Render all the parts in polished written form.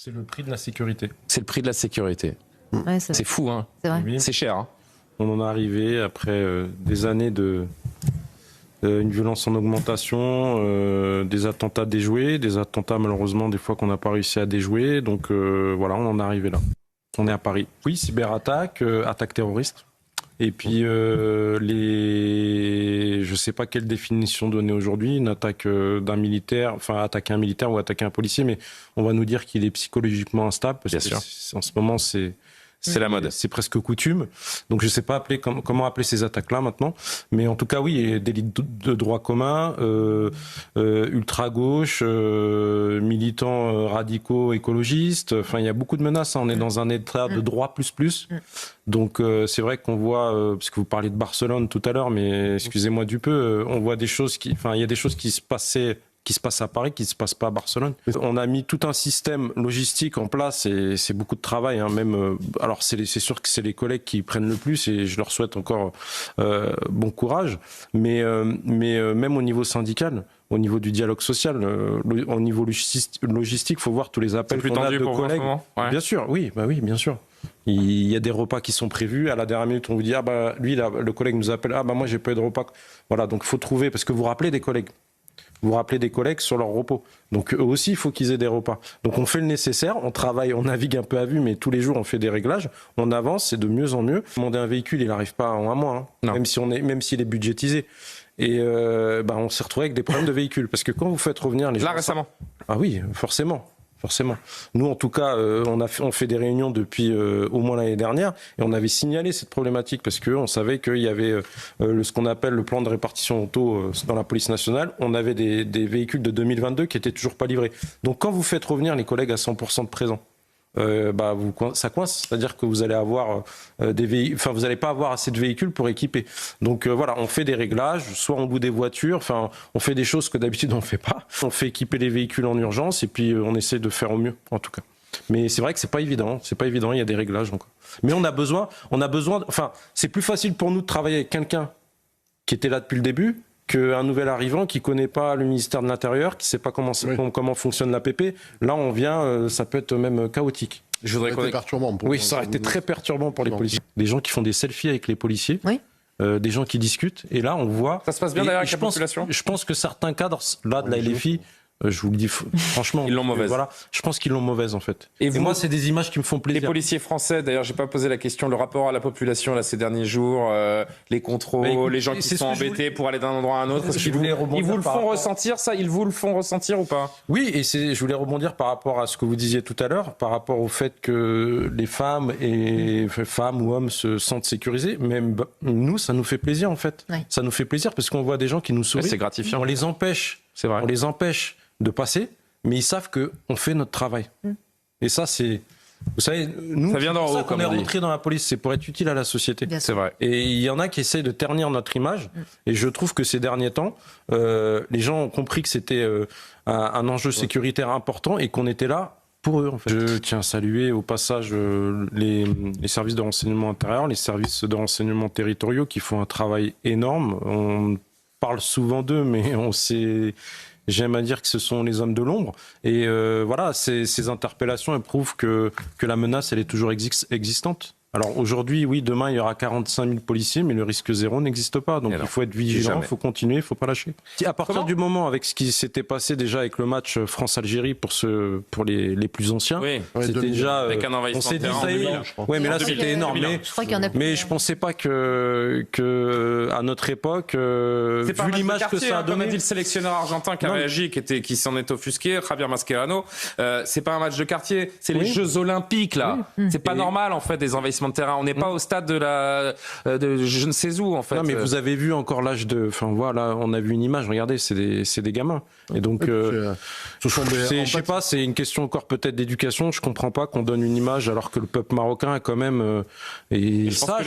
C'est le prix de la sécurité. C'est le prix de la sécurité. Ouais, c'est fou, hein. C'est vrai. Oui. C'est cher. Hein. On en est arrivé après des années de une violence en augmentation, des attentats déjoués, des attentats malheureusement des fois qu'on n'a pas réussi à déjouer. Donc voilà, on en est arrivé là. On est à Paris. Oui, cyberattaque, attaque terroriste. Et puis je sais pas quelle définition donner aujourd'hui, une attaque d'un militaire, enfin attaquer un militaire ou attaquer un policier, mais on va nous dire qu'il est psychologiquement instable parce que en ce moment c'est la mode, c'est presque coutume. Donc je sais pas comment appeler ces attaques-là maintenant, mais en tout cas oui, délit de droit commun, ultra gauche, militants radicaux écologistes. Enfin il y a beaucoup de menaces. Hein. On est dans un état de droit plus. Donc c'est vrai qu'on voit, parce que vous parliez de Barcelone tout à l'heure, mais excusez-moi du peu, on voit des choses il y a des choses qui se passent à Paris, qui ne se passent pas à Barcelone. On a mis tout un système logistique en place et c'est beaucoup de travail. Hein, même, alors c'est sûr que c'est les collègues qui prennent le plus et je leur souhaite encore bon courage. Mais même au niveau syndical, au niveau du dialogue social, au niveau logistique, il faut voir tous les appels qu'on a de collègues. Ouais. Bien sûr, oui, bien sûr. Il y a des repas qui sont prévus. À la dernière minute, on vous dit lui, le collègue nous appelle. Moi, j'ai pas eu de repas. Voilà, donc il faut trouver parce que vous rappelez des collègues. Vous rappelez des collègues sur leur repos. Donc eux aussi, il faut qu'ils aient des repas. Donc on fait le nécessaire, on travaille, on navigue un peu à vue, mais tous les jours on fait des réglages, on avance, c'est de mieux en mieux. Demander un véhicule, il n'arrive pas en un mois, hein, même s'il est budgétisé. Et on s'est retrouvé avec des problèmes de véhicules. Parce que quand vous faites revenir les gens... Là récemment. Ah oui, forcément. Nous, en tout cas, on fait des réunions depuis au moins l'année dernière et on avait signalé cette problématique parce qu'on savait qu'il y avait ce qu'on appelle le plan de répartition auto dans la police nationale. On avait des véhicules de 2022 qui étaient toujours pas livrés. Donc, quand vous faites revenir les collègues à 100% de présent, ça coince, c'est-à-dire que vous allez avoir vous n'allez pas avoir assez de véhicules pour équiper. Donc voilà, on fait des réglages, soit on loue des voitures, on fait des choses que d'habitude on ne fait pas. On fait équiper les véhicules en urgence et puis on essaie de faire au mieux, en tout cas. Mais c'est vrai que c'est pas évident, il y a des réglages encore. Mais on a besoin, c'est plus facile pour nous de travailler avec quelqu'un qui était là depuis le début qu'un nouvel arrivant qui connaît pas le ministère de l'Intérieur, qui sait pas comment fonctionne l'APP. Là, on vient, ça peut être même chaotique. Ça aurait été perturbant. Ça aurait été très perturbant pour les policiers. Des gens qui font des selfies avec les policiers. Oui. Des gens qui discutent. Et là, on voit... Ça se passe bien d'ailleurs avec la population. Je pense que certains cadres, là, de la LFI... je vous le dis franchement, ils l'ont mauvaise. Voilà, je pense qu'ils l'ont mauvaise en fait. Et moi, c'est des images qui me font plaisir. Les policiers français, d'ailleurs, j'ai pas posé la question, le rapport à la population là ces derniers jours, les contrôles, les gens qui sont embêtés pour aller d'un endroit à un autre. Ils vous le font ressentir ça? Ils vous le font ressentir ou pas? Oui, et je voulais rebondir par rapport à ce que vous disiez tout à l'heure, par rapport au fait que les femmes ou hommes se sentent sécurisés. Même nous, ça nous fait plaisir en fait. Oui. Ça nous fait plaisir parce qu'on voit des gens qui nous sourient. C'est gratifiant. On les empêche. C'est vrai. On les empêche de passer, mais ils savent qu'on fait notre travail. Et ça, c'est... Vous savez, nous, ça vient d'en haut, qu'on est rentré dans la police, c'est pour être utile à la société. C'est vrai. Et il y en a qui essayent de ternir notre image, et je trouve que ces derniers temps, les gens ont compris que c'était un enjeu sécuritaire important et qu'on était là pour eux, en fait. Je tiens à saluer au passage les services de renseignement intérieur, les services de renseignement territoriaux qui font un travail énorme. On parle souvent d'eux, mais on sait... J'aime à dire que ce sont les hommes de l'ombre. Et voilà, ces interpellations elles prouvent que la menace, elle est toujours existante. Alors aujourd'hui, oui, demain, il y aura 45 000 policiers, mais le risque zéro n'existe pas. Donc il faut être vigilant, il faut continuer, il ne faut pas lâcher. À partir du moment, avec ce qui s'était passé déjà avec le match France-Algérie pour les plus anciens, c'était déjà... Avec un envahissement on s'est dit, ça y est. Oui, mais là, c'était énorme. Mais je ne pensais pas que à notre époque, vu l'image que ça a donné... Comme a dit le sélectionneur argentin qui a réagi, qui s'en est offusqué, Javier Mascherano, c'est pas un match de quartier, c'est les Jeux Olympiques, là. C'est pas normal, en fait, des envahissements de terrain. On n'est pas au stade de je ne sais où, en fait. Non, mais vous avez vu encore l'âge de... Enfin, voilà, on a vu une image, regardez, c'est des gamins. Et donc, je sais pas, c'est une question encore peut-être d'éducation. Je comprends pas qu'on donne une image alors que le peuple marocain a quand même... je pense que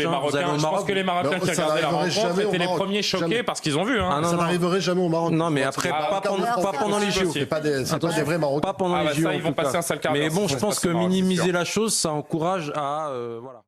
les Marocains qui regardaient la rencontre étaient les premiers choqués parce qu'ils ont vu. Ça n'arriverait jamais au Maroc. Non, mais après, pas pendant les JO. C'est pas des vrais Marocains. Pas pendant les JO. Ils vont passer un sale quart d'heure. Mais bon, je pense que minimiser la chose, ça encourage à... voilà.